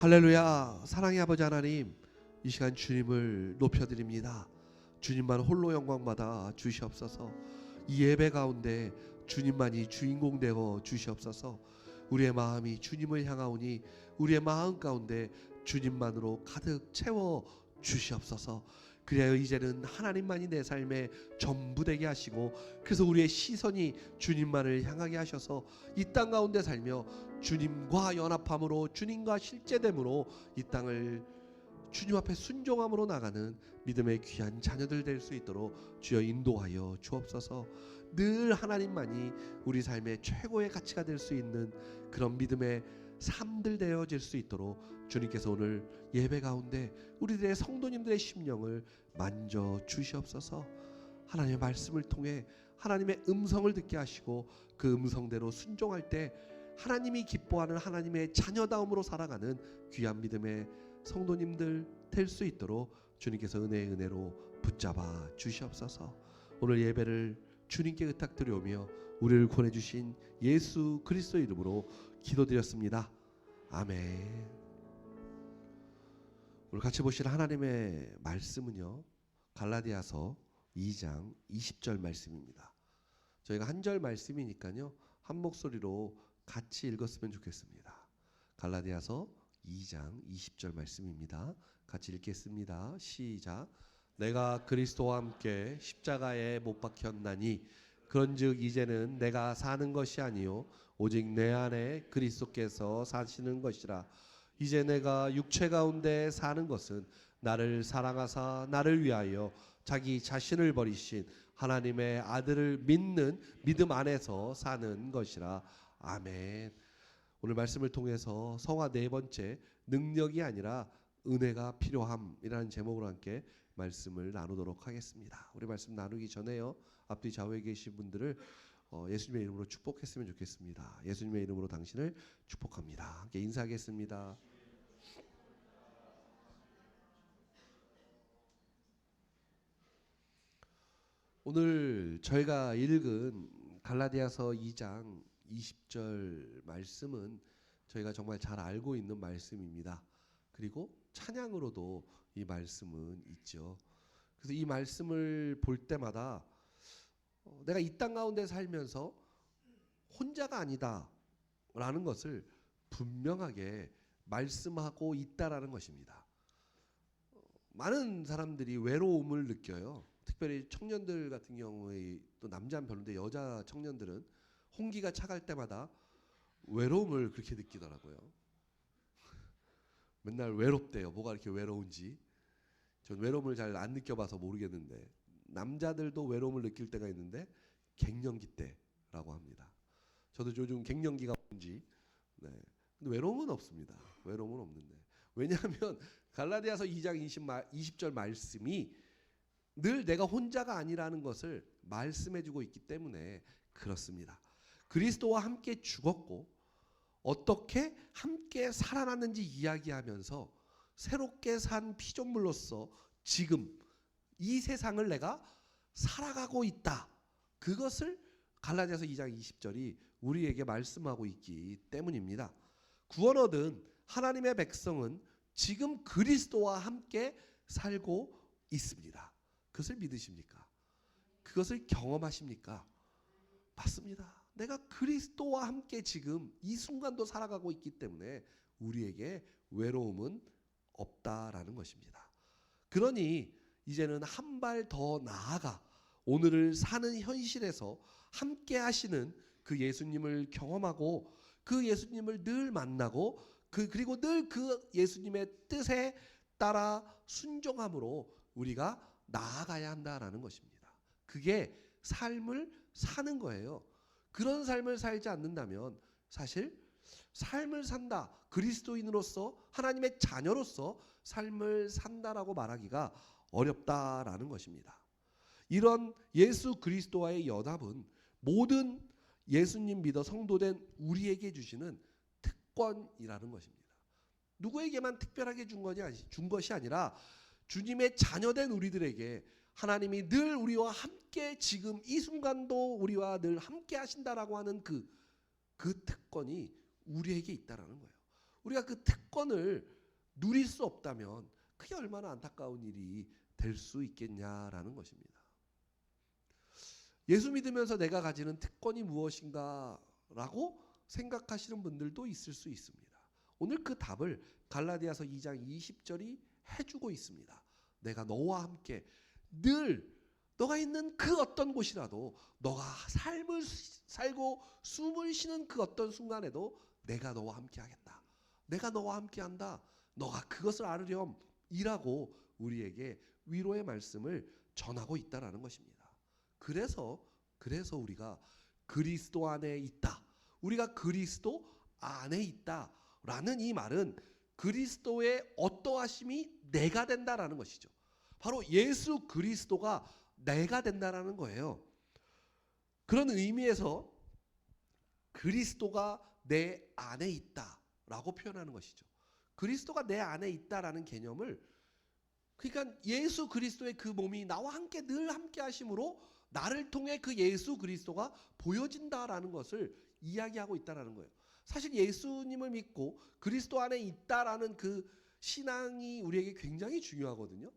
할렐루야. 사랑의 아버지 하나님, 이 시간 주님을 높여드립니다. 주님만 홀로 영광받아 주시옵소서. 이 예배 가운데 주님만이 주인공 되어 주시옵소서. 우리의 마음이 주님을 향하오니 우리의 마음 가운데 주님만으로 가득 채워 주시옵소서. 그래야 이제는 하나님만이 내 삶의 전부 되게 하시고, 그래서 우리의 시선이 주님만을 향하게 하셔서 이 땅 가운데 살며 주님과 연합함으로, 주님과 실제됨으로 이 땅을 주님 앞에 순종함으로 나가는 믿음의 귀한 자녀들 될 수 있도록 주여 인도하여 주옵소서. 늘 하나님만이 우리 삶의 최고의 가치가 될 수 있는 그런 믿음의 삶들 되어질 수 있도록 주님께서 오늘 예배 가운데 우리들의 성도님들의 심령을 만져 주시옵소서. 하나님의 말씀을 통해 하나님의 음성을 듣게 하시고, 그 음성대로 순종할 때 하나님이 기뻐하는 하나님의 자녀다움으로 살아가는 귀한 믿음의 성도님들 될 수 있도록 주님께서 은혜로 붙잡아 주시옵소서. 오늘 예배를 주님께 의탁드려오며 우리를 구원해주신 예수 그리스도 이름으로 기도드렸습니다. 아멘. 오늘 같이 보실 하나님의 말씀은요, 갈라디아서 2장 20절 말씀입니다. 저희가 한 절 말씀이니까요, 한 목소리로 같이 읽었으면 좋겠습니다. 갈라디아서 2장 20절 말씀입니다. 같이 읽겠습니다. 시작. 내가 그리스도와 함께 십자가에 못 박혔나니 그런즉 이제는 내가 사는 것이 아니요 오직 내 안에 그리스도께서 사시는 것이라. 이제 내가 육체 가운데 사는 것은 나를 사랑하사 나를 위하여 자기 자신을 버리신 하나님의 아들을 믿는 믿음 안에서 사는 것이라. 아멘. 오늘 말씀을 통해서 성화 네 번째, 능력이 아니라 은혜가 필요함이라는 제목으로 함께 말씀을 나누도록 하겠습니다. 우리 말씀 나누기 전에요, 앞뒤 좌우에 계신 분들을 예수님의 이름으로 축복했으면 좋겠습니다. 예수님의 이름으로 당신을 축복합니다. 함께 인사하겠습니다. 오늘 저희가 읽은 갈라디아서 2장 20절 말씀은 저희가 정말 잘 알고 있는 말씀입니다. 그리고 찬양으로도 이 말씀은 있죠. 그래서 이 말씀을 볼 때마다 내가 이 땅 가운데 살면서 혼자가 아니다 라는 것을 분명하게 말씀하고 있다라는 것입니다. 많은 사람들이 외로움을 느껴요. 특별히 청년들 같은 경우에, 또 남자는 별론데 여자 청년들은 홍기가 차갈 때마다 외로움을 그렇게 느끼더라고요. 맨날 외롭대요. 뭐가 이렇게 외로운지. 전 외로움을 잘 안 느껴봐서 모르겠는데, 남자들도 외로움을 느낄 때가 있는데 갱년기 때라고 합니다. 저도 요즘 갱년기가 뭔지, 네. 근데 외로움은 없습니다. 외로움은 없는데. 왜냐하면 갈라디아서 2장 20절 말씀이 늘 내가 혼자가 아니라는 것을 말씀해주고 있기 때문에 그렇습니다. 그리스도와 함께 죽었고 어떻게 함께 살아났는지 이야기하면서 새롭게 산 피조물로서 지금 이 세상을 내가 살아가고 있다. 그것을 갈라디아서 2장 20절이 우리에게 말씀하고 있기 때문입니다. 구원 얻은 하나님의 백성은 지금 그리스도와 함께 살고 있습니다. 그것을 믿으십니까? 그것을 경험하십니까? 맞습니다. 내가 그리스도와 함께 지금 이 순간도 살아가고 있기 때문에 우리에게 외로움은 없다라는 것입니다. 그러니 이제는 한 발 더 나아가 오늘을 사는 현실에서 함께 하시는 그 예수님을 경험하고, 그 예수님을 늘 만나고, 그리고 늘 그 예수님의 뜻에 따라 순종함으로 우리가 나아가야 한다라는 것입니다. 그게 삶을 사는 거예요. 그런 삶을 살지 않는다면 사실 삶을 산다, 그리스도인으로서 하나님의 자녀로서 삶을 산다라고 말하기가 어렵다라는 것입니다. 이런 예수 그리스도와의 연합은 모든 예수님 믿어 성도된 우리에게 주시는 특권이라는 것입니다. 누구에게만 특별하게 준 것이 아니라 주님의 자녀된 우리들에게 하나님이 늘 우리와 함께 지금 이 순간도 우리와 늘 함께 하신다라고 하는 그 특권이 우리에게 있다라는 거예요. 우리가 그 특권을 누릴 수 없다면 그게 얼마나 안타까운 일이 될 수 있겠냐라는 것입니다. 예수 믿으면서 내가 가지는 특권이 무엇인가라고 생각하시는 분들도 있을 수 있습니다. 오늘 그 답을 갈라디아서 2장 20절이 해주고 있습니다. 내가 너와 함께 늘 너가 있는 그 어떤 곳이라도 너가 삶을 살고 숨을 쉬는 그 어떤 순간에도 내가 너와 함께 하겠다. 내가 너와 함께 한다. 너가 그것을 알으렴 이라고 우리에게 위로의 말씀을 전하고 있다라는 것입니다. 그래서 우리가 그리스도 안에 있다. 우리가 그리스도 안에 있다라는 이 말은 그리스도의 어떠하심이 내가 된다라는 것이죠. 바로 예수 그리스도가 내가 된다라는 거예요. 그런 의미에서 그리스도가 내 안에 있다라고 표현하는 것이죠. 그리스도가 내 안에 있다라는 개념을, 그러니까 예수 그리스도의 그 몸이 나와 함께 늘 함께 하심으로 나를 통해 그 예수 그리스도가 보여진다라는 것을 이야기하고 있다라는 거예요. 사실 예수님을 믿고 그리스도 안에 있다라는 그 신앙이 우리에게 굉장히 중요하거든요.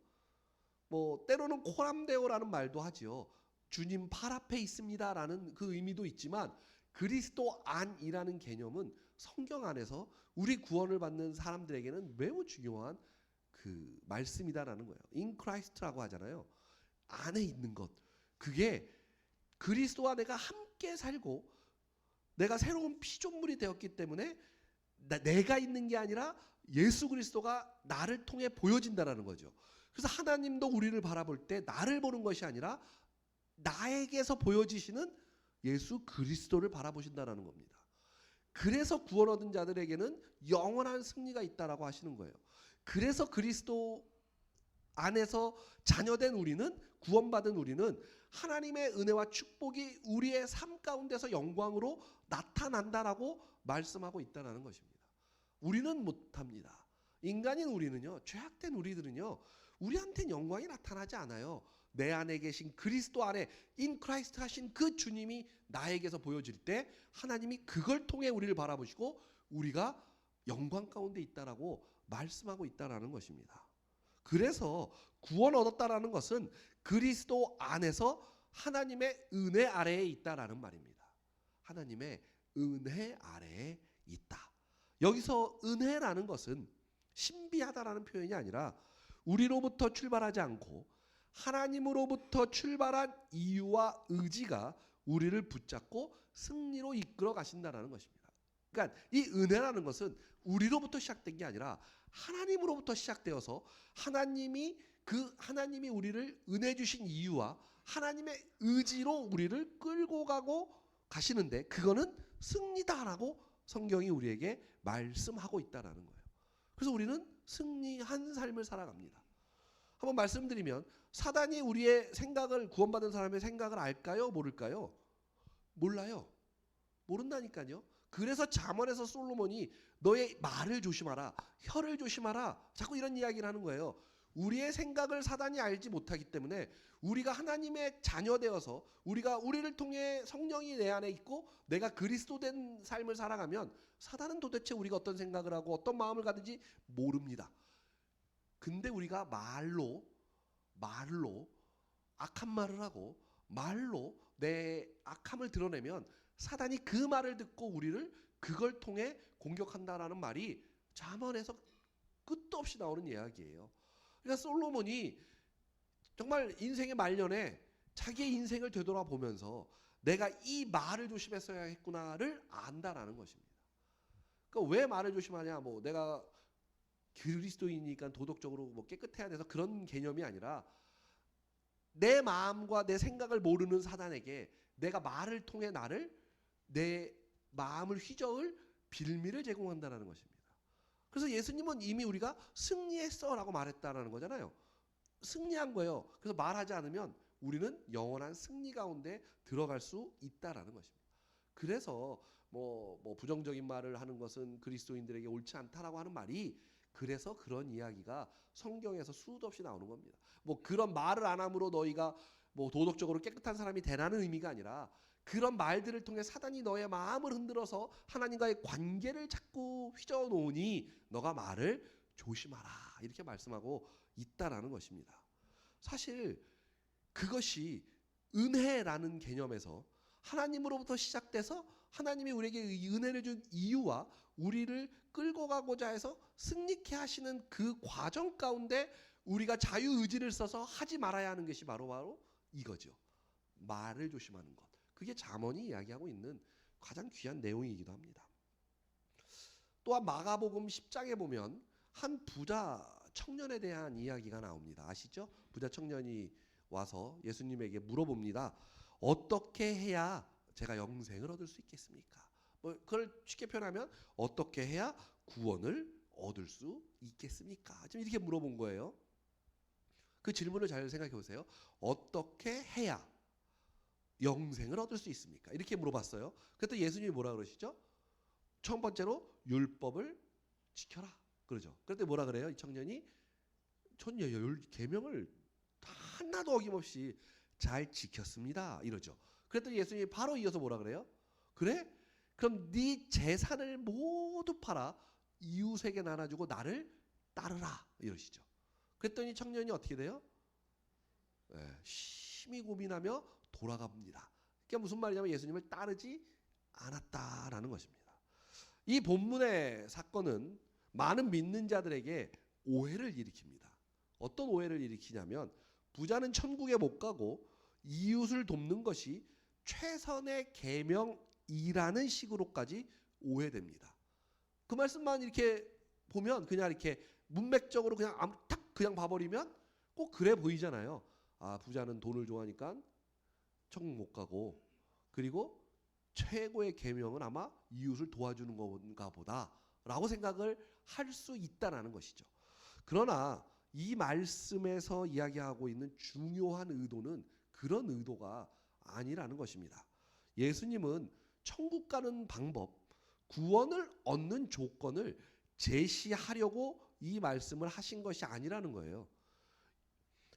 뭐 때로는 코람데오라는 말도 하지요. 주님 팔 앞에 있습니다라는 그 의미도 있지만 그리스도 안이라는 개념은 성경 안에서 우리 구원을 받는 사람들에게는 매우 중요한 그 말씀이다라는 거예요. In Christ라고 하잖아요. 안에 있는 것. 그게 그리스도와 내가 함께 살고 내가 새로운 피조물이 되었기 때문에 내가 있는 게 아니라 예수 그리스도가 나를 통해 보여진다라는 거죠. 그래서 하나님도 우리를 바라볼 때 나를 보는 것이 아니라 나에게서 보여지시는 예수 그리스도를 바라보신다라는 겁니다. 그래서 구원 얻은 자들에게는 영원한 승리가 있다라고 하시는 거예요. 그래서 그리스도 안에서 자녀된 우리는, 구원받은 우리는 하나님의 은혜와 축복이 우리의 삶 가운데서 영광으로 나타난다라고 말씀하고 있다는 것입니다. 우리는 못합니다. 인간인 우리는요, 죄악된 우리들은요, 우리한테는 영광이 나타나지 않아요. 내 안에 계신 그리스도 안에 in Christ 하신 그 주님이 나에게서 보여질 때 하나님이 그걸 통해 우리를 바라보시고 우리가 영광 가운데 있다라고 말씀하고 있다라는 것입니다. 그래서 구원 얻었다라는 것은 그리스도 안에서 하나님의 은혜 아래에 있다라는 말입니다. 하나님의 은혜 아래에 있다. 여기서 은혜라는 것은 신비하다라는 표현이 아니라 우리로부터 출발하지 않고 하나님으로부터 출발한 이유와 의지가 우리를 붙잡고 승리로 이끌어 가신다는 것입니다. 그러니까 이 은혜라는 것은 우리로부터 시작된 게 아니라 하나님으로부터 시작되어서 하나님이 우리를 은혜 주신 이유와 하나님의 의지로 우리를 끌고 가고 가시는데 그거는 승리다라고 성경이 우리에게 말씀하고 있다라는 거예요. 그래서 우리는 승리한 삶을 살아갑니다. 한번 말씀드리면 사단이 우리의 생각을, 구원받은 사람의 생각을 알까요? 모를까요? 몰라요. 모른다니까요. 그래서 잠언에서 솔로몬이 너의 말을 조심하라, 혀를 조심하라, 자꾸 이런 이야기를 하는 거예요. 우리의 생각을 사단이 알지 못하기 때문에 우리가 하나님의 자녀 되어서 우리를 통해 성령이 내 안에 있고 내가 그리스도 된 삶을 살아가면 사단은 도대체 우리가 어떤 생각을 하고 어떤 마음을 가든지 모릅니다. 근데 우리가 말로 악한 말을 하고 말로 내 악함을 드러내면 사단이 그 말을 듣고 우리를 그걸 통해 공격한다라는 말이 잠언에서 끝도 없이 나오는 이야기예요. 그러니까 솔로몬이 정말 인생의 말년에 자기의 인생을 되돌아보면서 내가 이 말을 조심했어야 했구나를 안다라는 것입니다. 그러니까 왜 말을 조심하냐? 뭐 내가 그리스도인이니까 도덕적으로 뭐 깨끗해야 돼서 그런 개념이 아니라 내 마음과 내 생각을 모르는 사단에게 내가 말을 통해 내 마음을 휘저을 빌미를 제공한다는 것입니다. 그래서 예수님은 이미 우리가 승리했어라고 말했다라는 거잖아요. 승리한 거예요. 그래서 말하지 않으면 우리는 영원한 승리 가운데 들어갈 수 있다라는 것입니다. 그래서 뭐 부정적인 말을 하는 것은 그리스도인들에게 옳지 않다라고 하는 말이, 그래서 그런 이야기가 성경에서 수도 없이 나오는 겁니다. 뭐 그런 말을 안 함으로 너희가 뭐 도덕적으로 깨끗한 사람이 되라는 의미가 아니라 그런 말들을 통해 사단이 너의 마음을 흔들어서 하나님과의 관계를 자꾸 휘저어놓으니 너가 말을 조심하라 이렇게 말씀하고 있다라는 것입니다. 사실 그것이 은혜라는 개념에서 하나님으로부터 시작돼서 하나님이 우리에게 이 은혜를 준 이유와 우리를 끌고 가고자 해서 승리케 하시는 그 과정 가운데 우리가 자유의지를 써서 하지 말아야 하는 것이 바로 이거죠. 말을 조심하는 것. 그게 잠언이 이야기하고 있는 가장 귀한 내용이기도 합니다. 또한 마가복음 10장에 보면 한 부자 청년에 대한 이야기가 나옵니다. 아시죠? 부자 청년이 와서 예수님에게 물어봅니다. 어떻게 해야 제가 영생을 얻을 수 있겠습니까? 그걸 쉽게 표현하면 어떻게 해야 구원을 얻을 수 있겠습니까? 지금 이렇게 물어본 거예요. 그 질문을 잘 생각해 보세요. 어떻게 해야 영생을 얻을 수 있습니까? 이렇게 물어봤어요. 그랬더니 예수님이 뭐라 그러시죠? 첫 번째로 율법을 지켜라. 그러죠. 그랬더니 뭐라 그래요? 이 청년이 전 계명을 하나도 어김없이 잘 지켰습니다. 이러죠. 그랬더니 예수님이 바로 이어서 뭐라 그래요? 그래? 그럼 네 재산을 모두 팔아 이웃에게 나눠주고 나를 따르라. 이러시죠. 그랬더니 청년이 어떻게 돼요? 심히 고민하며 돌아갑니다. 그게 무슨 말이냐면 예수님을 따르지 않았다라는 것입니다. 이 본문의 사건은 많은 믿는 자들에게 오해를 일으킵니다. 어떤 오해를 일으키냐면 부자는 천국에 못 가고 이웃을 돕는 것이 최선의 계명이라는 식으로까지 오해됩니다. 그 말씀만 이렇게 보면 그냥 이렇게 문맥적으로 그냥 딱 그냥 봐버리면 꼭 그래 보이잖아요. 아, 부자는 돈을 좋아하니까 천국 못 가고 그리고 최고의 계명은 아마 이웃을 도와주는 건가 보다라고 생각을 할 수 있다는 것이죠. 그러나 이 말씀에서 이야기하고 있는 중요한 의도는 그런 의도가 아니라는 것입니다. 예수님은 천국 가는 방법, 구원을 얻는 조건을 제시하려고 이 말씀을 하신 것이 아니라는 거예요.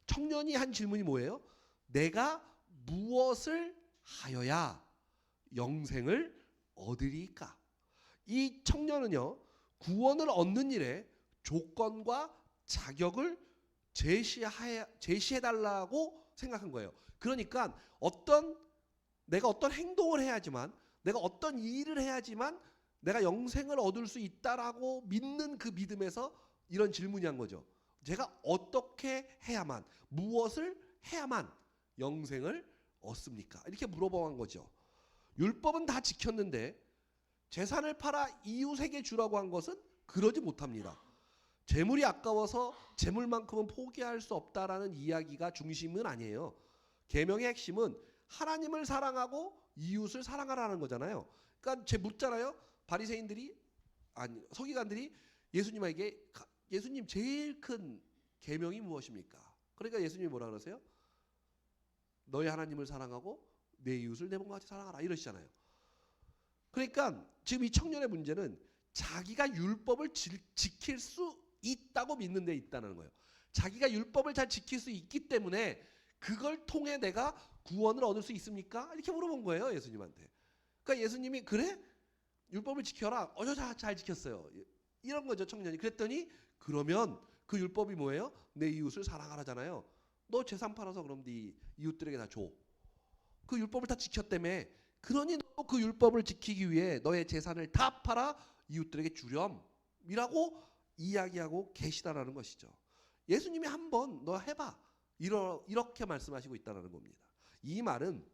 청년이 한 질문이 뭐예요? 내가 무엇을 하여야 영생을 얻으리까? 이 청년은요, 구원을 얻는 일에 조건과 자격을 제시해달라고 생각한 거예요. 그러니까 내가 어떤 행동을 해야지만, 내가 어떤 일을 해야지만 내가 영생을 얻을 수 있다라고 믿는 그 믿음에서 이런 질문이 한 거죠. 제가 어떻게 해야만, 무엇을 해야만 영생을 얻습니까? 이렇게 물어본 거죠. 율법은 다 지켰는데 재산을 팔아 이웃에게 주라고 한 것은 그러지 못합니다. 재물이 아까워서 재물만큼은 포기할 수 없다라는 이야기가 중심은 아니에요. 계명의 핵심은 하나님을 사랑하고 이웃을 사랑하라는 거잖아요. 그러니까 제 묻잖아요. 서기관들이 예수님에게 예수님 제일 큰 계명이 무엇입니까? 그러니까 예수님이 뭐라 그러세요? 너희 하나님을 사랑하고 내 이웃을 내 몸과 같이 사랑하라 이러시잖아요. 그러니까 지금 이 청년의 문제는 자기가 율법을 지킬 수 있다고 믿는 데 있다는 거예요. 자기가 율법을 잘 지킬 수 있기 때문에 그걸 통해 내가 구원을 얻을 수 있습니까? 이렇게 물어본 거예요, 예수님한테. 그러니까 예수님이 그래? 율법을 지켜라. 잘 지켰어요. 이런 거죠, 청년이. 그랬더니 그러면 그 율법이 뭐예요? 내 이웃을 사랑하라잖아요. 너 재산 팔아서 그럼 네 이웃들에게 다 줘. 그 율법을 다 지켰다며. 그러니 너 그 율법을 지키기 위해 너의 재산을 다 팔아 이웃들에게 주렴이라고 이야기하고 계시다라는 것이죠. 예수님이 한번 너 해봐. 이렇게 말씀하시고 있다는 겁니다. 이 말은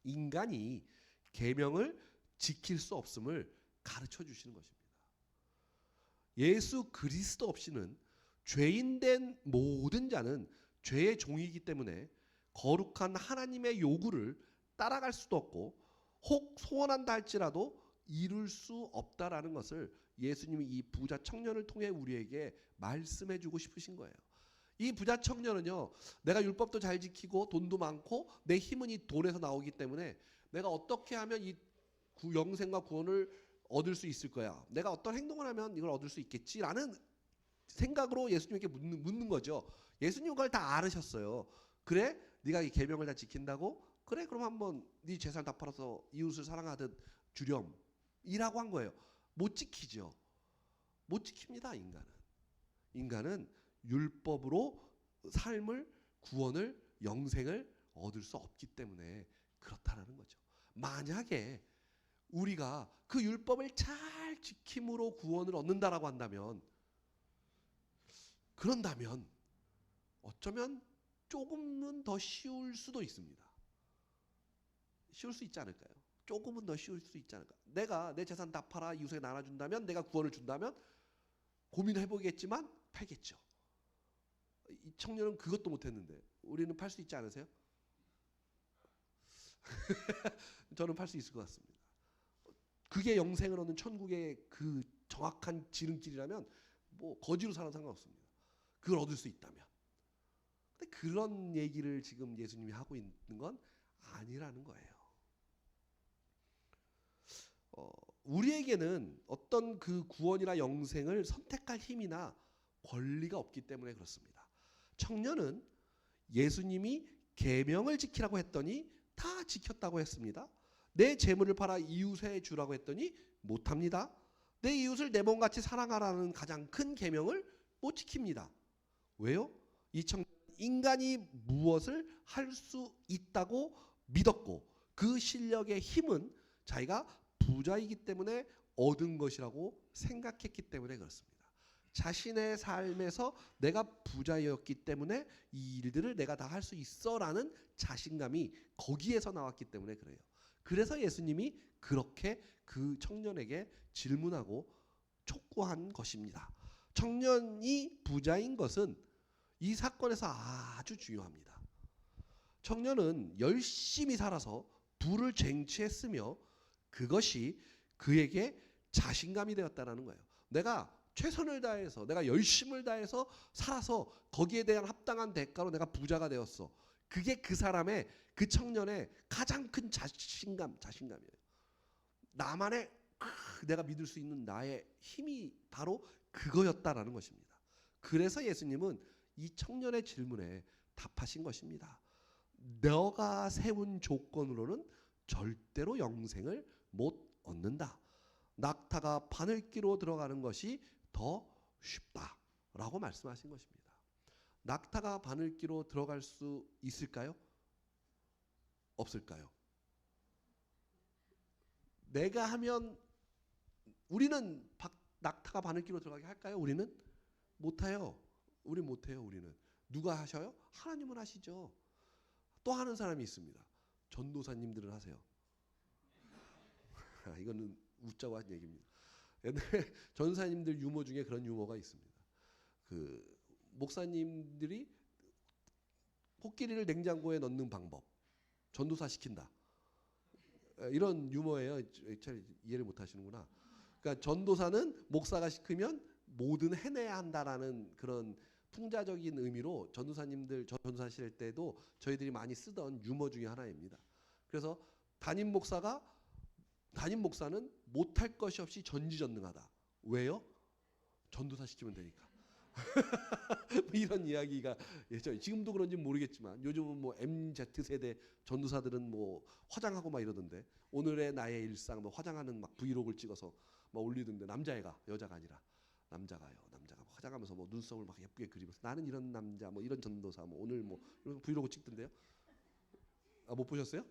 인간이 계명을 지킬 수 없음을 가르쳐 주시는 것입니다. 예수 그리스도 없이는 죄인된 모든 자는 죄의 종이기 때문에 거룩한 하나님의 요구를 따라갈 수도 없고 혹 소원한다 할지라도 이룰 수 없다라는 것을 예수님이 이 부자 청년을 통해 우리에게 말씀해 주고 싶으신 거예요. 이 부자 청년은요, 내가 율법도 잘 지키고 돈도 많고 내 힘은 이 돈에서 나오기 때문에 내가 어떻게 하면 이 영생과 구원을 얻을 수 있을 거야. 내가 어떤 행동을 하면 이걸 얻을 수 있겠지라는 생각으로 예수님에게 묻는 거죠. 예수님 그걸 다 알으셨어요. 그래? 네가 이 계명을 다 지킨다고? 그래 그럼 한번 네 재산 다 팔아서 이웃을 사랑하듯 주렴 이라고 한 거예요. 못 지키죠. 못 지킵니다. 인간은 율법으로 삶을, 구원을, 영생을 얻을 수 없기 때문에 그렇다라는 거죠. 만약에 우리가 그 율법을 잘 지킴으로 구원을 얻는다라고 한다면, 그런다면 어쩌면 조금은 더 쉬울 수도 있습니다. 쉬울 수 있지 않을까요? 조금은 더 쉬울 수 있지 않을까? 내가 내 재산 다 팔아 이웃에게 나눠준다면, 내가 구원을 준다면 고민해보겠지만 팔겠죠. 이 청년은 그것도 못했는데 우리는 팔 수 있지 않으세요? 저는 팔 수 있을 것 같습니다. 그게 영생을 얻는 천국의 그 정확한 지름길이라면 뭐 거지로 살아도 상관없습니다. 그걸 얻을 수 있다면. 근데 그런 얘기를 지금 예수님이 하고 있는 건 아니라는 거예요. 우리에게는 어떤 그 구원이나 영생을 선택할 힘이나 권리가 없기 때문에 그렇습니다. 청년은 예수님이 계명을 지키라고 했더니 다 지켰다고 했습니다. 내 재물을 팔아 이웃에 주라고 했더니 못합니다. 내 이웃을 내 몸같이 사랑하라는 가장 큰 계명을 못 지킵니다. 왜요? 이 청년 인간이 무엇을 할 수 있다고 믿었고 그 실력의 힘은 자기가 부자이기 때문에 얻은 것이라고 생각했기 때문에 그렇습니다. 자신의 삶에서 내가 부자였기 때문에 이 일들을 내가 다 할 수 있어라는 자신감이 거기에서 나왔기 때문에 그래요. 그래서 예수님이 그렇게 그 청년에게 질문하고 촉구한 것입니다. 청년이 부자인 것은 이 사건에서 아주 중요합니다. 청년은 열심히 살아서 부를 쟁취했으며 그것이 그에게 자신감이 되었다는 거예요. 내가 최선을 다해서, 내가 열심을 다해서 살아서 거기에 대한 합당한 대가로 내가 부자가 되었어. 그게 그 사람의, 그 청년의 가장 큰 자신감이에요. 나만의 내가 믿을 수 있는 나의 힘이 바로 그거였다라는 것입니다. 그래서 예수님은 이 청년의 질문에 답하신 것입니다. 너가 세운 조건으로는 절대로 영생을 못 얻는다. 낙타가 바늘귀로 들어가는 것이 더 쉽다라고 말씀하신 것입니다. 낙타가 바늘귀로 들어갈 수 있을까요? 없을까요? 내가 하면 우리는 낙타가 바늘귀로 들어가게 할까요? 우리는 못해요. 우리 못해요. 우리는 누가 하셔요? 하나님은 하시죠. 또 하는 사람이 있습니다. 전도사님들은 하세요. 이거는 웃자고 한 얘기입니다. 옛날에 전사님들 유머 중에 그런 유머가 있습니다. 그 목사님들이 코끼리를 냉장고에 넣는 방법, 전도사 시킨다. 이런 유머예요. 잘 이해를 못 하시는구나. 그러니까 전도사는 목사가 시키면 뭐든 해내야 한다라는 그런 풍자적인 의미로 전도사님들, 전도사 실 때도 저희들이 많이 쓰던 유머 중에 하나입니다. 그래서 담임 목사는 못할 것이 없이 전지전능하다. 왜요? 전도사 시키면 되니까. 이런 이야기가 지금도 그런지 모르겠지만 요즘은 뭐 MZ세대 전도사들은 뭐 화장하고 막 이러던데, 오늘의 나의 일상 뭐 화장하는 막 브이로그를 찍어서 막 올리던데, 남자애가, 여자가 아니라 남자가 화장하면서 뭐 눈썹을 막 예쁘게 그리면서 나는 이런 남자, 뭐 이런 전도사, 뭐 오늘 뭐 이런 브이로그 찍던데요. 못 보셨어요?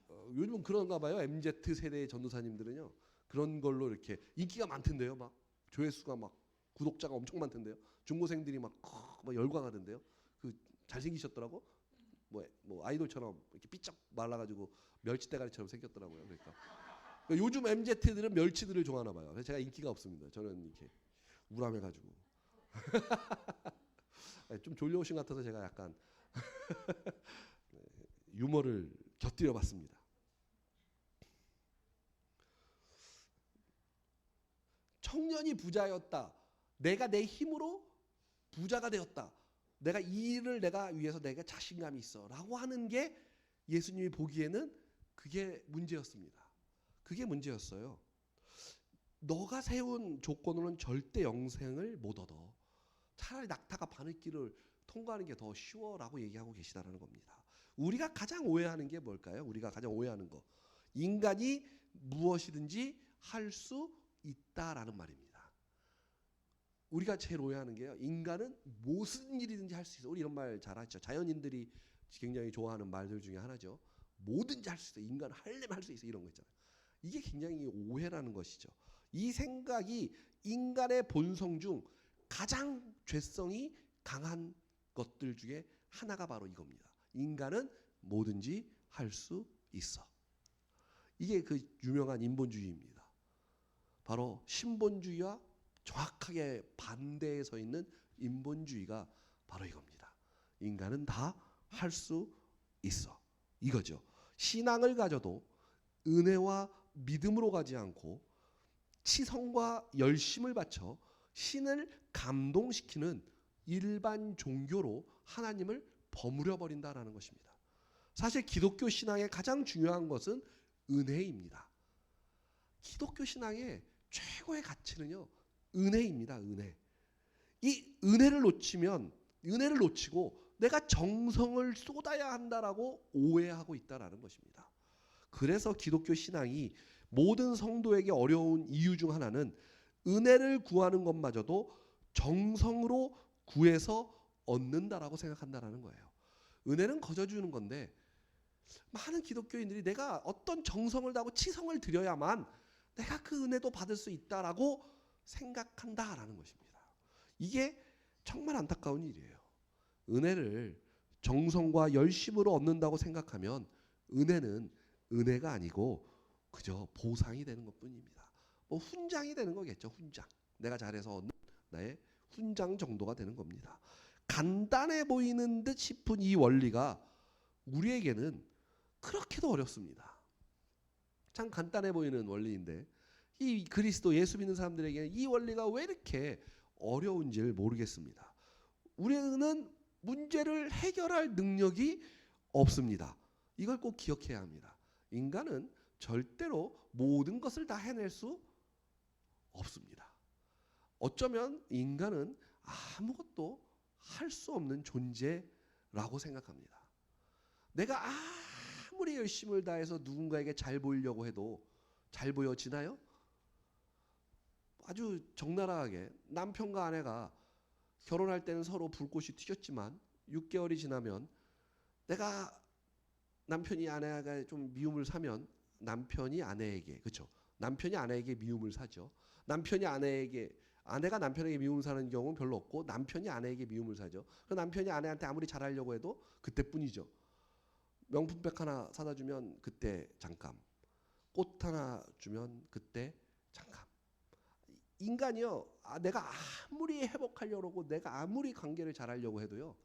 요즘은 그런가 봐요. MZ세대의 전도사님들은요. 그런 걸로 이렇게 인기가 많던데요. 막 조회수가 막 구독자가 엄청 많던데요. 중고생들이 막 열광하던데요. 그 잘생기셨더라고. 뭐 아이돌처럼 이렇게 삐쩍 말라가지고 멸치대가리처럼 생겼더라고요. 그러니까 요즘 MZ들은 멸치들을 좋아하나 봐요. 그래서 제가 인기가 없습니다. 저는 이렇게 우람해가지고 좀 졸려오신 것 같아서 제가 약간 유머를 곁들여봤습니다. 청년이 부자였다. 내가 내 힘으로 부자가 되었다. 내가 이 일을 내가 위해서 내가 자신감이 있어라고 하는 게 예수님이 보기에는 그게 문제였습니다. 그게 문제였어요. 너가 세운 조건으로는 절대 영생을 못 얻어. 차라리 낙타가 바늘길을 통과하는 게 더 쉬워라고 얘기하고 계시다는 겁니다. 우리가 가장 오해하는 게 뭘까요? 우리가 가장 오해하는 거. 인간이 무엇이든지 할 수 있다라는 말입니다. 우리가 제일 오해하는 게요. 인간은 무슨 일이든지 할 수 있어. 우리 이런 말 잘 하죠. 자연인들이 굉장히 좋아하는 말들 중에 하나죠. 뭐든지 할 수 있어. 인간은 하려면 할 수 있어. 이런 거 있잖아요. 이게 굉장히 오해라는 것이죠. 이 생각이 인간의 본성 중 가장 죄성이 강한 것들 중에 하나가 바로 이겁니다. 인간은 뭐든지 할 수 있어. 이게 그 유명한 인본주의입니다. 바로 신본주의와 정확하게 반대에 서 있는 인본주의가 바로 이겁니다. 인간은 다 할 수 있어. 이거죠. 신앙을 가져도 은혜와 믿음으로 가지 않고 치성과 열심을 바쳐 신을 감동시키는 일반 종교로 하나님을 버무려 버린다라는 것입니다. 사실 기독교 신앙의 가장 중요한 것은 은혜입니다. 기독교 신앙의 최고의 가치는요, 은혜입니다. 은혜. 이 은혜를 놓치고 내가 정성을 쏟아야 한다라고 오해하고 있다라는 것입니다. 그래서 기독교 신앙이 모든 성도에게 어려운 이유 중 하나는 은혜를 구하는 것마저도 정성으로 구해서 얻는다라고 생각한다라는 거예요. 은혜는 거저 주는 건데 많은 기독교인들이 내가 어떤 정성을 다하고 치성을 들여야만 내가 그 은혜도 받을 수 있다라고 생각한다라는 것입니다. 이게 정말 안타까운 일이에요. 은혜를 정성과 열심으로 얻는다고 생각하면 은혜는 은혜가 아니고 그저 보상이 되는 것뿐입니다. 뭐 훈장이 되는 거겠죠. 훈장. 내가 잘해서 얻는 나의 훈장 정도가 되는 겁니다. 간단해 보이는 듯 싶은 이 원리가 우리에게는 그렇게도 어렵습니다. 참 간단해 보이는 원리인데 이 그리스도 예수 믿는 사람들에게는 이 원리가 왜 이렇게 어려운지를 모르겠습니다. 우리는 문제를 해결할 능력이 없습니다. 이걸 꼭 기억해야 합니다. 인간은 절대로 모든 것을 다 해낼 수 없습니다. 어쩌면 인간은 아무것도 할 수 없는 존재라고 생각합니다. 내가 아무리 열심을 다해서 누군가에게 잘 보이려고 해도 잘 보여지나요? 아주 적나라하게 남편과 아내가 결혼할 때는 서로 불꽃이 튀겼지만 6개월이 지나면 내가 남편이 아내가 좀 미움을 사면 남편이 아내에게, 그렇죠? 남편이 아내에게 미움을 사죠. 아내가 남편에게 미움을 사는 경우는 별로 없고 남편이 아내에게 미움을 사죠. 그 남편이 아내한테 아무리 잘하려고 해도 그때뿐이죠. 명품백 하나 사다 주면 그때 잠깐, 꽃 하나 주면 그때 잠깐. 인간이요, 내가 아무리 회복하려고 하고 내가 아무리 관계를 잘하려고 해도요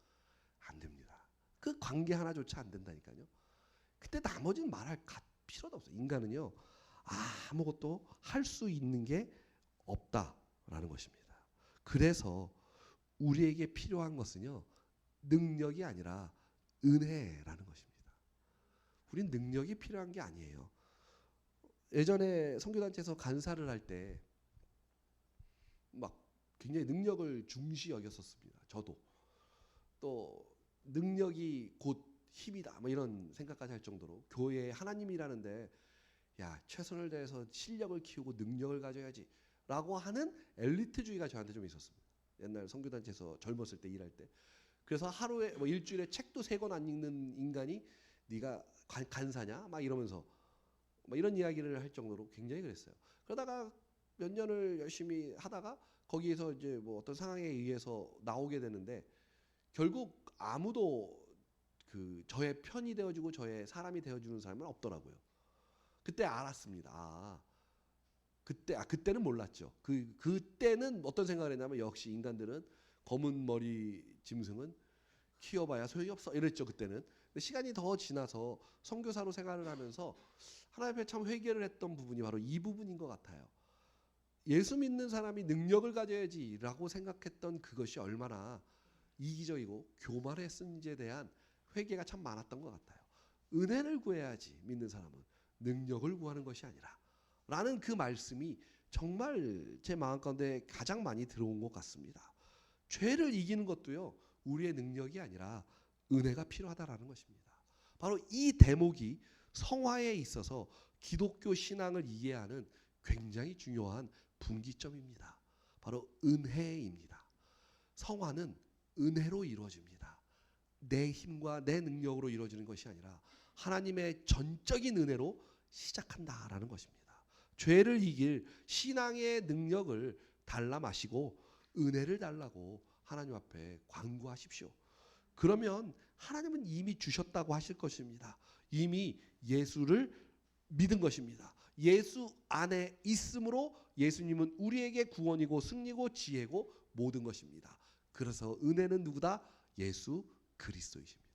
안 됩니다. 그 관계 하나조차 안 된다니까요. 그때 나머지는 말할 필요도 없어요. 인간은요 아무것도 할 수 있는 게 없다라는 것입니다. 그래서 우리에게 필요한 것은요 능력이 아니라 은혜라는 것입니다. 우린 능력이 필요한 게 아니에요. 예전에 선교단체에서 간사를 할 때 막 굉장히 능력을 중시 여겼었습니다. 저도 또 능력이 곧 힘이다 뭐 이런 생각까지 할 정도로 교회에 하나님이라는데 야 최선을 다해서 실력을 키우고 능력을 가져야지 라고 하는 엘리트주의가 저한테 좀 있었습니다. 옛날 선교단체에서 젊었을 때 일할 때. 그래서 하루에 뭐 일주일에 책도 3권 안 읽는 인간이 네가 간사냐 막 이러면서 막 이런 이야기를 할 정도로 굉장히 그랬어요. 그러다가 몇 년을 열심히 하다가 거기에서 이제 뭐 어떤 상황에 의해서 나오게 되는데 결국 아무도 그 저의 편이 되어주고 저의 사람이 되어주는 사람은 없더라고요. 그때 알았습니다. 그때는 몰랐죠. 그때는 어떤 생각을 했냐면 역시 인간들은 검은 머리 짐승은 키워봐야 소용이 없어 이랬죠 그때는. 근데 시간이 더 지나서 선교사로 생활을 하면서 하나님 앞에 참 회개를 했던 부분이 바로 이 부분인 것 같아요. 예수 믿는 사람이 능력을 가져야지라고 생각했던 그것이 얼마나 이기적이고 교만했는지에 대한 회개가 참 많았던 것 같아요. 은혜를 구해야지 믿는 사람은 능력을 구하는 것이 아니라 라는 그 말씀이 정말 제 마음 가운데 가장 많이 들어온 것 같습니다. 죄를 이기는 것도요 우리의 능력이 아니라 은혜가 필요하다라는 것입니다. 바로 이 대목이 성화에 있어서 기독교 신앙을 이해하는 굉장히 중요한 분기점입니다. 바로 은혜입니다. 성화는 은혜로 이루어집니다. 내 힘과 내 능력으로 이루어지는 것이 아니라 하나님의 전적인 은혜로 시작한다라는 것입니다. 죄를 이길 신앙의 능력을 달라 마시고 은혜를 달라고 하나님 앞에 간구하십시오. 그러면 하나님은 이미 주셨다고 하실 것입니다. 이미 예수를 믿은 것입니다. 예수 안에 있으므로 예수님은 우리에게 구원이고 승리고 지혜고 모든 것입니다. 그래서 은혜는 누구다? 예수 그리스도이십니다.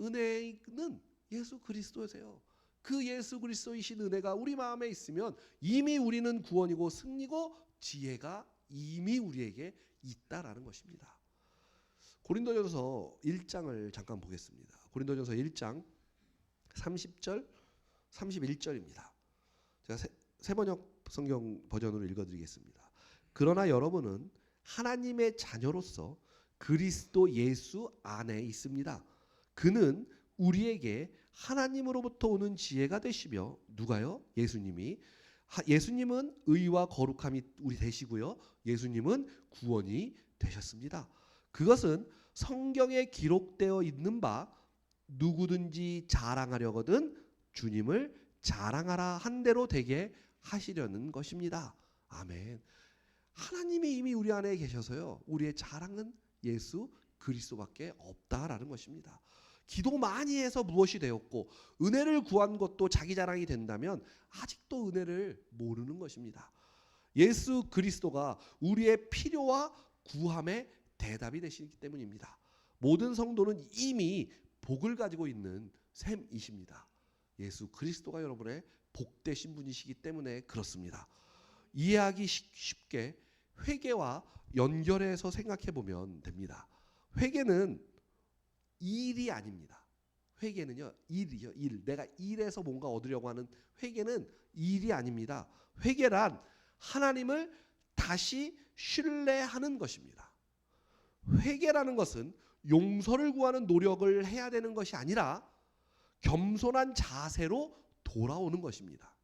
은혜는 예수 그리스도세요. 그 예수 그리스도이신 은혜가 우리 마음에 있으면 이미 우리는 구원이고 승리고 지혜가 이미 우리에게 있다라는 것입니다. 고린도전서 1장을 잠깐 보겠습니다. 고린도전서 1장 30절 31절입니다. 제가 새번역 성경 버전으로 읽어드리겠습니다. 그러나 여러분은 하나님의 자녀로서 그리스도 예수 안에 있습니다. 그는 우리에게 하나님으로부터 오는 지혜가 되시며, 누가요? 예수님이. 예수님은 의와 거룩함이 우리 되시고요. 예수님은 구원이 되셨습니다. 그것은 성경에 기록되어 있는 바 누구든지 자랑하려거든 주님을 자랑하라 한 대로 되게 하시려는 것입니다. 아멘. 하나님이 이미 우리 안에 계셔서요. 우리의 자랑은 예수 그리스도밖에 없다라는 것입니다. 기도 많이 해서 무엇이 되었고 은혜를 구한 것도 자기 자랑이 된다면 아직도 은혜를 모르는 것입니다. 예수 그리스도가 우리의 필요와 구함의 대답이 되시기 때문입니다. 모든 성도는 이미 복을 가지고 있는 셈이십니다. 예수 그리스도가 여러분의 복되신 분이시기 때문에 그렇습니다. 이해하기 쉽게 회개와 연결해서 생각해 보면 됩니다. 회개는 일이 아닙니다. 회개는요, 일이요, 일. 내가 일에서 뭔가 얻으려고 하는 회개는 일이 아닙니다. 회개란 하나님을 다시 신뢰하는 것입니다. 회개라는 것은 용서를 구하는 노력을 해야 되는 것이 아니라 겸손한 자세로 돌아오는 것입니다.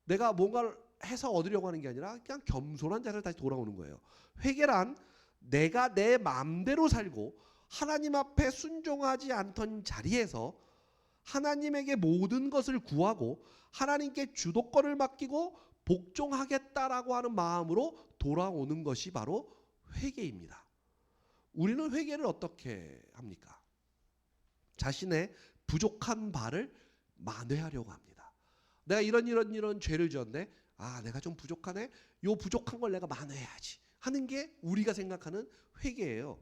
내가 뭔가를 해서 얻으려고 하는 게 아니라 그냥 겸손한 자세로 다시 돌아오는 거예요. 회개란 내가 내 마음대로 살고 하나님 앞에 순종하지 않던 자리에서 하나님에게 모든 것을 구하고 하나님께 주도권을 맡기고 복종하겠다라고 하는 마음으로 돌아오는 것이 바로 회개입니다. 우리는 회개를 어떻게 합니까? 자신의 부족한 바를 만회하려고 합니다. 내가 이런 죄를 지었네. 내가 좀 부족하네. 요 부족한 걸 내가 만회해야지 하는 게 우리가 생각하는 회개예요.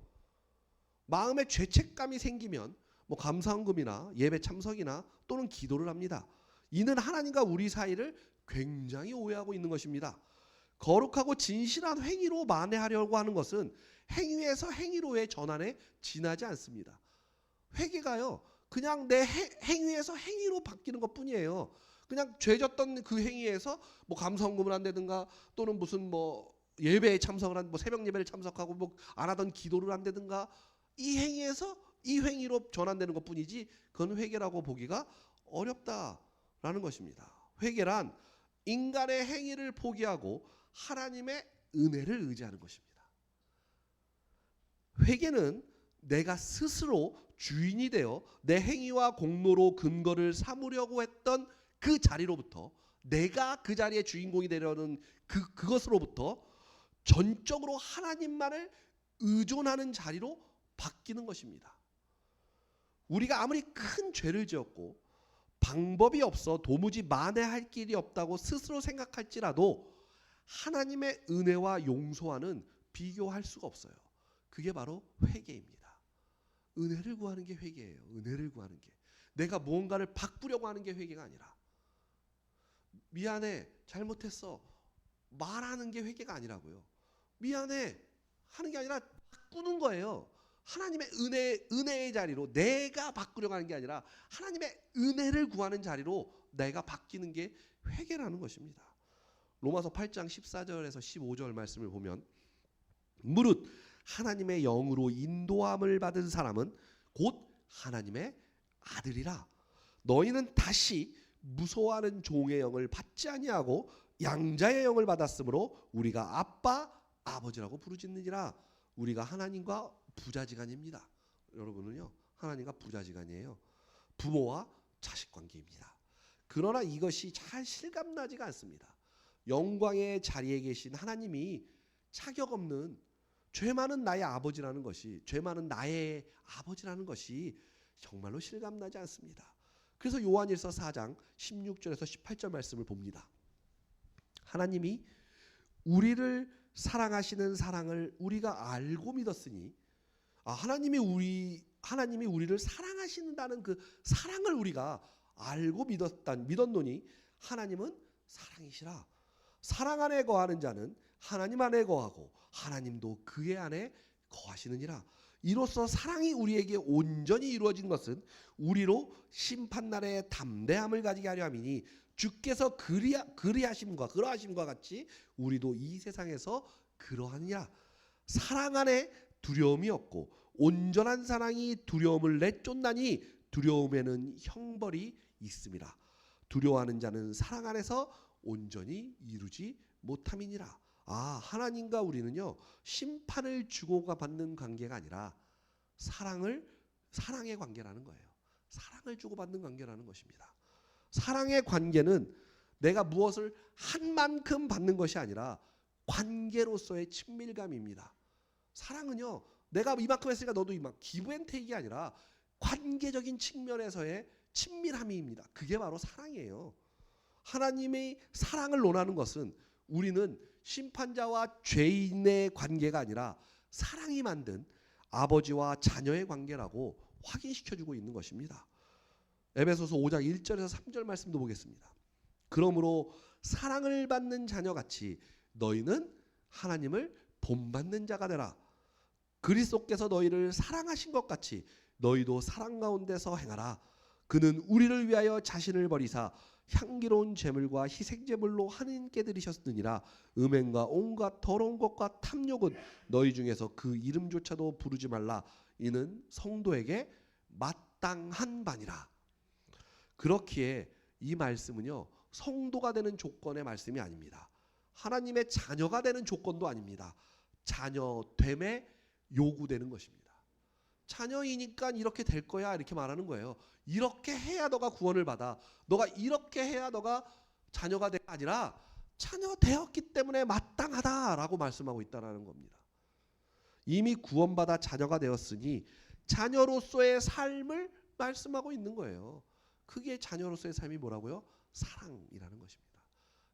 마음에 죄책감이 생기면 뭐 감사헌금이나 예배 참석이나 또는 기도를 합니다. 이는 하나님과 우리 사이를 굉장히 오해하고 있는 것입니다. 거룩하고 진실한 행위로 만회하려고 하는 것은 행위에서 행위로의 전환에 지나지 않습니다. 회개가요, 그냥 내 행위에서 행위로 바뀌는 것뿐이에요. 그냥 죄졌던 그 행위에서 뭐 감사헌금을 한다든가 또는 무슨 뭐 예배에 참석을 한 뭐 새벽 예배를 참석하고 뭐 안 하던 기도를 한다든가 이 행위에서 이 행위로 전환되는 것뿐이지 그건 회개라고 보기가 어렵다라는 것입니다. 회개란 인간의 행위를 포기하고 하나님의 은혜를 의지하는 것입니다. 회개는 내가 스스로 주인이 되어 내 행위와 공로로 근거를 삼으려고 했던 그 자리로부터 내가 그 자리의 주인공이 되려는 그것으로부터 전적으로 하나님만을 의존하는 자리로 바뀌는 것입니다. 우리가 아무리 큰 죄를 지었고 방법이 없어 도무지 만회할 길이 없다고 스스로 생각할지라도 하나님의 은혜와 용서와는 비교할 수가 없어요. 그게 바로 회개입니다. 은혜를 구하는 게 회개예요. 은혜를 구하는 게. 내가 무언가를 바꾸려고 하는 게 회개가 아니라 미안해, 잘못했어 말하는 게 회개가 아니라고요. 미안해 하는 게 아니라 바꾸는 거예요. 하나님의 은혜의 자리로 내가 바꾸려고 하는 게 아니라 하나님의 은혜를 구하는 자리로 내가 바뀌는 게 회개라는 것입니다. 로마서 8장 14절에서 15절 말씀을 보면 무릇 하나님의 영으로 인도함을 받은 사람은 곧 하나님의 아들이라. 너희는 다시 무서워하는 종의 영을 받지 아니하고 양자의 영을 받았으므로 우리가 아빠 아버지라고 부르짖느니라. 우리가 하나님과 부자지간입니다. 여러분은요, 하나님과 부자지간이에요. 부모와 자식 관계입니다. 그러나 이것이 잘 실감나지가 않습니다. 영광의 자리에 계신 하나님이 자격 없는 죄 많은 나의 아버지라는 것이, 죄 많은 나의 아버지라는 것이 정말로 실감나지 않습니다. 그래서 요한일서 4장 16절에서 18절 말씀을 봅니다. 하나님이 우리를 사랑하시는 사랑을 우리가 알고 믿었으니, 하나님이 우리를 사랑하신다는 그 사랑을 우리가 알고 믿었노니 하나님은 사랑이시라. 사랑 안에 거하는 자는 하나님 안에 거하고 하나님도 그의 안에 거하시느니라. 이로써 사랑이 우리에게 온전히 이루어진 것은 우리로 심판날에 담대함을 가지게 하려 함이니 주께서 그러하심과 같이 우리도 이 세상에서 그러하느니라. 사랑 안에 두려움이 없고 온전한 사랑이 두려움을 내쫓나니 두려움에는 형벌이 있음이라. 두려워하는 자는 사랑 안에서 온전히 이루지 못함이니라. 하나님과 우리는요, 심판을 주고가 받는 관계가 아니라 사랑의 관계라는 거예요. 사랑을 주고받는 관계라는 것입니다. 사랑의 관계는 내가 무엇을 한 만큼 받는 것이 아니라 관계로서의 친밀감입니다. 사랑은요, 내가 이만큼 했으니까 너도 이만큼, 기브앤테이크가 아니라 관계적인 측면에서의 친밀함입니다. 그게 바로 사랑이에요. 하나님의 사랑을 논하는 것은 우리는 심판자와 죄인의 관계가 아니라 사랑이 만든 아버지와 자녀의 관계라고 확인시켜주고 있는 것입니다. 에베소서 5장 1절에서 3절 말씀도 보겠습니다. 그러므로 사랑을 받는 자녀같이 너희는 하나님을 본받는 자가 되라. 그리스도께서 너희를 사랑하신 것 같이 너희도 사랑 가운데서 행하라. 그는 우리를 위하여 자신을 버리사 향기로운 제물과 희생제물로 하나님께 드리셨느니라. 음행과 온갖 더러운 것과 탐욕은 너희 중에서 그 이름조차도 부르지 말라. 이는 성도에게 마땅한 바니라. 그렇기에 이 말씀은요, 성도가 되는 조건의 말씀이 아닙니다. 하나님의 자녀가 되는 조건도 아닙니다. 자녀됨에 요구되는 것입니다. 자녀이니까 이렇게 될 거야 이렇게 말하는 거예요. 이렇게 해야 너가 구원을 받아, 너가 이렇게 해야 너가 자녀가 될 게 아니라 자녀 되었기 때문에 마땅하다라고 말씀하고 있다는 겁니다. 이미 구원받아 자녀가 되었으니 자녀로서의 삶을 말씀하고 있는 거예요. 그게 자녀로서의 삶이 뭐라고요? 사랑이라는 것입니다.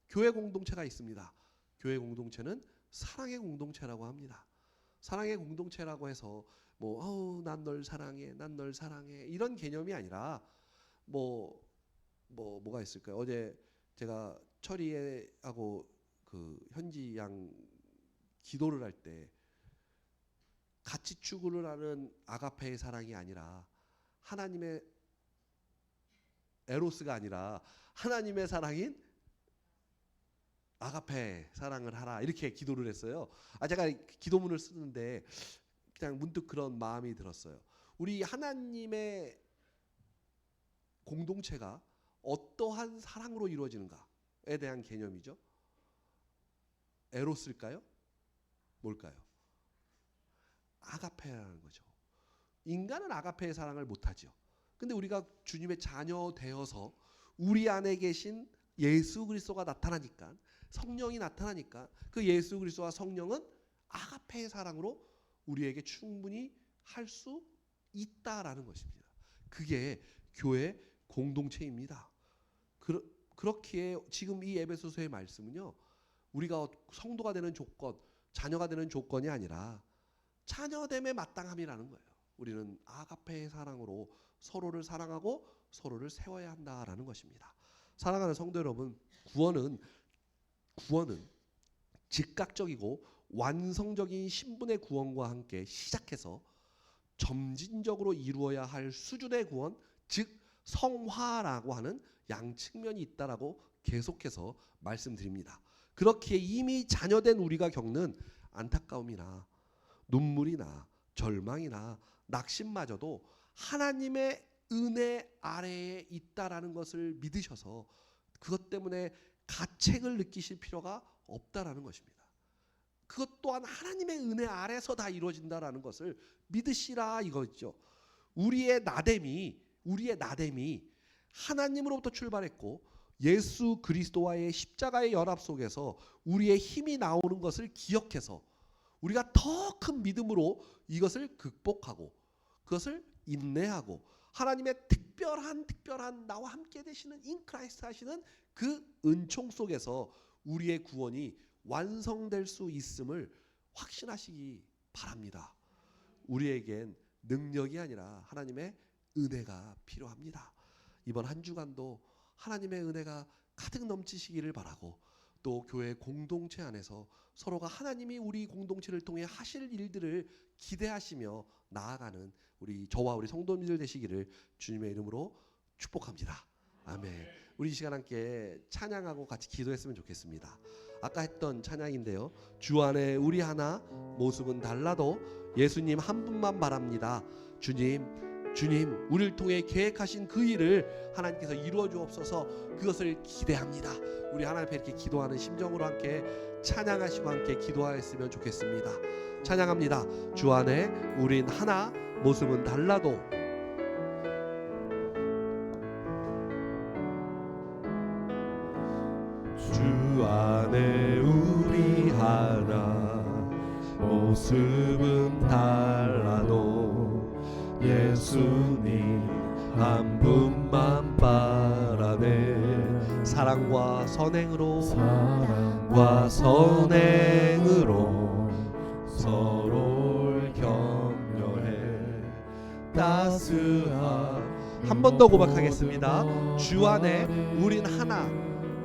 교회 공동체가 있습니다. 교회 공동체는 사랑의 공동체라고 합니다. 사랑의 공동체라고 해서 난 널 사랑해, 난 널 사랑해 이런 개념이 아니라 뭐가 있을까요? 어제 제가 철이하고 그 현지 양 기도를 할 때 같이 추구를 하는 아가페의 사랑이 아니라 하나님의 에로스가 아니라 하나님의 사랑인 아가페 사랑을 하라 이렇게 기도를 했어요. 제가 기도문을 쓰는데 그냥 문득 그런 마음이 들었어요. 우리 하나님의 공동체가 어떠한 사랑으로 이루어지는가에 대한 개념이죠. 에로스일까요? 뭘까요? 아가페라는 거죠. 인간은 아가페의 사랑을 못하죠. 근데 우리가 주님의 자녀 되어서 우리 안에 계신 예수 그리스도가 나타나니까, 성령이 나타나니까 그 예수 그리스도와 성령은 아가페의 사랑으로 우리에게 충분히 할 수 있다라는 것입니다. 그게 교회 공동체입니다. 그렇기에 지금 이 에베소서의 말씀은요, 우리가 성도가 되는 조건, 자녀가 되는 조건이 아니라 자녀됨에 마땅함이라는 거예요. 우리는 아가페의 사랑으로 서로를 사랑하고 서로를 세워야 한다라는 것입니다. 사랑하는 성도 여러분, 구원은 즉각적이고 완성적인 신분의 구원과 함께 시작해서 점진적으로 이루어야 할 수준의 구원, 즉 성화라고 하는 양측면이 있다라고 계속해서 말씀드립니다. 그렇기에 이미 자녀된 우리가 겪는 안타까움이나 눈물이나 절망이나 낙심마저도 하나님의 은혜 아래에 있다라는 것을 믿으셔서 그것 때문에 가책을 느끼실 필요가 없다라는 것입니다. 그것 또한 하나님의 은혜 아래서 다 이루어진다라는 것을 믿으시라 이거죠. 우리의 나됨이 하나님으로부터 출발했고 예수 그리스도와의 십자가의 연합 속에서 우리의 힘이 나오는 것을 기억해서 우리가 더 큰 믿음으로 이것을 극복하고 그것을 인내하고 하나님의 특별한 나와 함께 되시는 인크라이스트 하시는 그 은총 속에서 우리의 구원이 완성될 수 있음을 확신하시기 바랍니다. 우리에겐 능력이 아니라 하나님의 은혜가 필요합니다. 이번 한 주간도 하나님의 은혜가 가득 넘치시기를 바라고 또 교회 공동체 안에서 서로가 하나님이 우리 공동체를 통해 하실 일들을 기대하시며 나아가는 저와 우리 성도님들 되시기를 주님의 이름으로 축복합니다. 아멘. 우리 이 시간 함께 찬양하고 같이 기도했으면 좋겠습니다. 아까 했던 찬양인데요. 주 안에 우리 하나 모습은 달라도 예수님 한 분만 바랍니다. 주님 우리를 통해 계획하신 그 일을 하나님께서 이루어 주옵소서. 그것을 기대합니다. 우리 하나님 앞에 이렇게 기도하는 심정으로 함께 찬양하시고 함께 기도하였으면 좋겠습니다. 찬양합니다. 주 안에 우린 하나 모습은 달라도 주 안에 우리 하나 모습은 달라도 예수님 한 분만 바라네. 사랑과 선행으로 서로를 격려해 따스한. 한 번 더 고백하겠습니다. 주 안에 우린 하나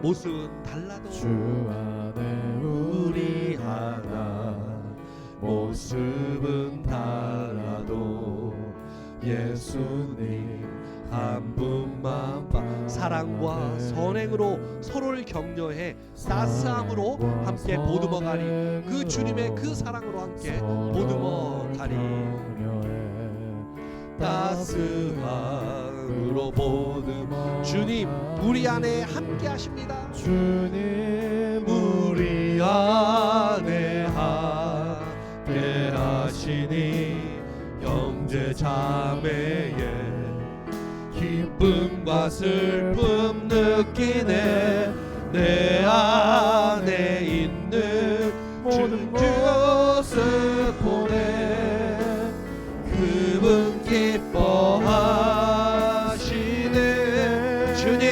모습은 달라도 주 안에 우리 하나 모습은 달라도 예수님 한 분만 사랑과 선행으로 서로를 격려해 따스함으로 함께 보듬어 가리. 그 주님의 그 사랑으로 함께 보듬어 가리. 따스함으로 보듬어. 주님 우리 안에 함께 하십니다. 주님 우리 안에 함께 하시니 형제 자매의 기쁨과 슬픔 느끼네. 내 안에 있는 모든 모습 보내. 그분 기뻐하시네. 주님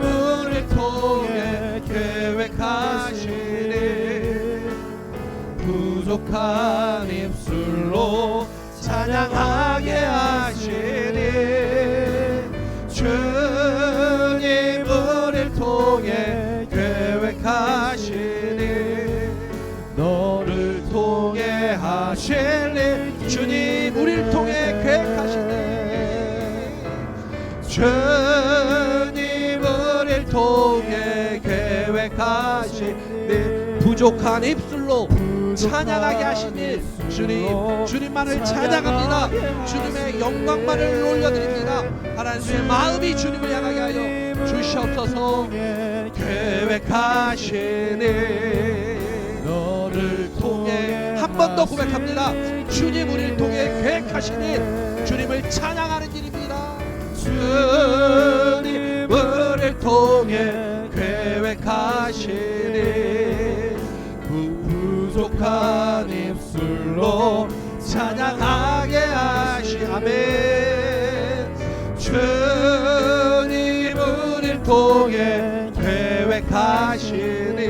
우리를 통해 계획하시니 부족한 입술로 찬양하게 하시니. 주님 우리를 통해 계획하시니 너를 통해 하실 일. 주님 우리를 통해 계획하시니. 주님 우리를 통해 계획하시니 부족한 입술로 찬양하게 하시니 주님만을 찬양합니다. 주님의 영광만을 올려드립니다. 하나님의 마음이 주님을 향하게 하여 주시옵소서. 계획하시니 너를 통해. 한 번 더 고백합니다. 주님 우리를 통해 계획하시니 주님을 찬양하는 일입니다. 주님 우리를 통해 계획하시니 부족한 입술로 찬양하게 하시. 아멘. 주님 우리를 통해 계획하시니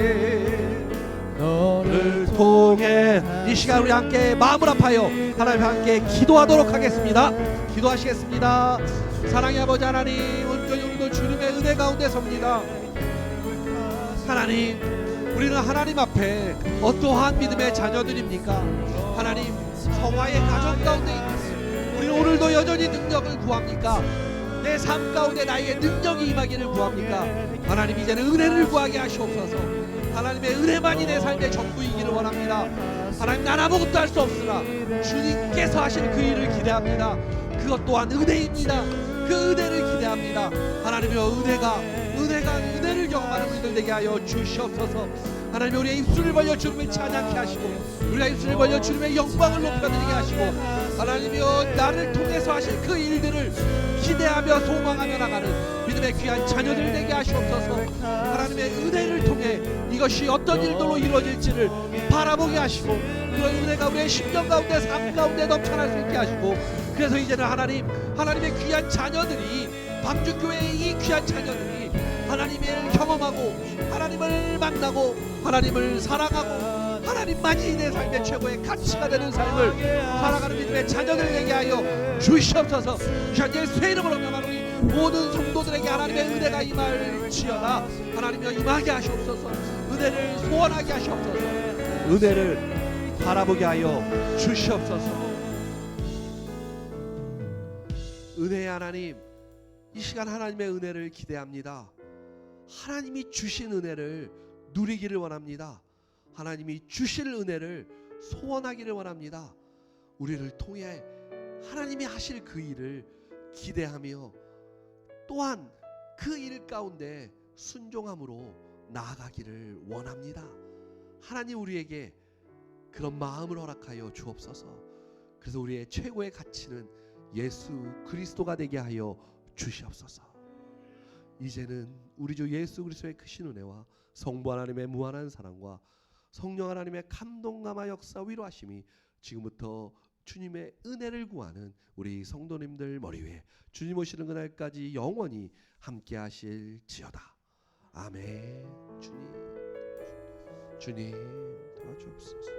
너를 통해. 이 시간 우리 함께 마음을 합하여 하나님 함께 기도하도록 하겠습니다. 기도하시겠습니다. 사랑의 아버지 하나님, 오늘도 주님의 은혜 가운데 섭니다. 하나님, 우리는 하나님 앞에 어떠한 믿음의 자녀들입니까? 하나님, 성화의 가정 가운데 있는 우리는 오늘도 여전히 능력을 구합니까? 내 삶 가운데 나에게 능력이 임하기를 구합니까? 하나님 이제는 은혜를 구하게 하시옵소서. 하나님의 은혜만이 내 삶의 전부이기를 원합니다. 하나님 난 아무것도 할 수 없으나 주님께서 하실 그 일을 기대합니다. 그것 또한 은혜입니다. 그 은혜를 기대합니다. 하나님의 은혜를 경험하는 우리들 되게 하여 주시옵소서. 하나님 우리의 입술을 벌려 주님을 찬양케 하시고 우리가 입술을 벌려 주님의 영광을 높여드리게 하시고 하나님이여 나를 통해서 하실 그 일들을 기대하며 소망하며 나가는 믿음의 귀한 자녀들 되게 하시옵소서. 하나님의 은혜를 통해 이것이 어떤 일들로 이루어질지를 바라보게 하시고 그런 은혜가 우리의 심령 가운데 삶 가운데 넘쳐날 수 있게 하시고 그래서 이제는 하나님의 귀한 자녀들이 방주교회의 이 귀한 자녀들이 하나님을 경험하고 하나님을 만나고 하나님을 사랑하고 하나님만이 내 삶의 최고의 가치가 되는 삶을 살아가는 믿음의 자녀들 되게 하여 주시옵소서. 현재 예수의 이름으로 명하노니 우리 모든 성도들에게 하나님의 은혜가 임할지어다. 하나님여 임하게 하시옵소서. 은혜를 소원하게 하시옵소서. 은혜를 바라보게 하여 주시옵소서. 은혜의 하나님, 이 시간 하나님의 은혜를 기대합니다. 하나님이 주신 은혜를 누리기를 원합니다. 하나님이 주실 은혜를 소원하기를 원합니다. 우리를 통해 하나님이 하실 그 일을 기대하며 또한 그 일 가운데 순종함으로 나아가기를 원합니다. 하나님 우리에게 그런 마음을 허락하여 주옵소서. 그래서 우리의 최고의 가치는 예수 그리스도가 되게 하여 주시옵소서. 이제는 우리 주 예수 그리스도의 크신 은혜와 성부 하나님의 무한한 사랑과 성령 하나님의 감동감화 역사 위로하심이 지금부터 주님의 은혜를 구하는 우리 성도님들 머리 위에 주님 오시는 그날까지 영원히 함께 하실지어다. 아멘. 주님 도와주옵소서.